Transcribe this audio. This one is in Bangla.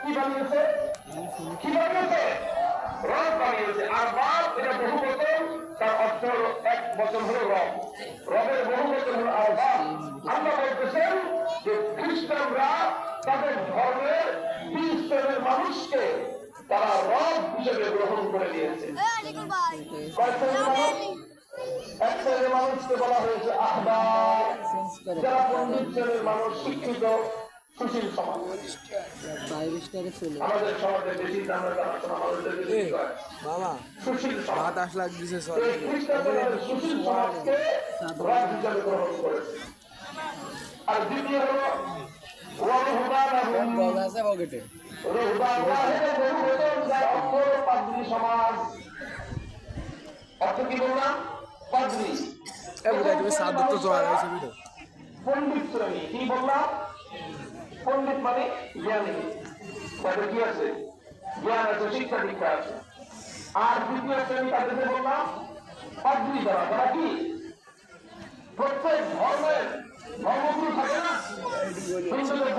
কি বানিয়েছে? কি বানিয়েছে? রব বানিয়েছে। আর রব এটা বহু বচন, তার অর্থ হলো এক বচন হলো রব, রবের বহু বচন হলো আর রব। আল্লাহ বলতেছেন যে খ্রিস্টানরা তাদের ধর্মের 20 শ্রেণীর মানুষকে তারা রব হিসেবে গ্রহণ করে নিয়েছে। কয় শ্রেণীর মানুষ? এক শ্রেণীর মানুষকে বলা হয়েছে আহবার, যারা পণ্ডিত শ্রেণীর মানুষ, শিক্ষিত সুশীল সমাজ। আমাদের সমাজে বেশি আমরা জানাশোনা মানুষদেরকে সুশীল সমাজ। খ্রিস্টানদের সুশীল সমাজকে রব হিসেবে গ্রহণ করেছে। আর দ্বিতীয় হলো সমাজ। অর্থ কি বললাম? পাদ্রী, পণ্ডিত শ্রেণী। কি বললাম? পণ্ডিত মানে জ্ঞানী, তাদের কি আছে? জ্ঞান আছে, শিক্ষা দীক্ষা আছে। আর দ্বিতীয় শ্রেণী তাদেরকে বললাম পাদ্রী, যারা তারা কি প্রত্যেক ধর্মের ধর্মগুরু থাকে না, হিন্দুদের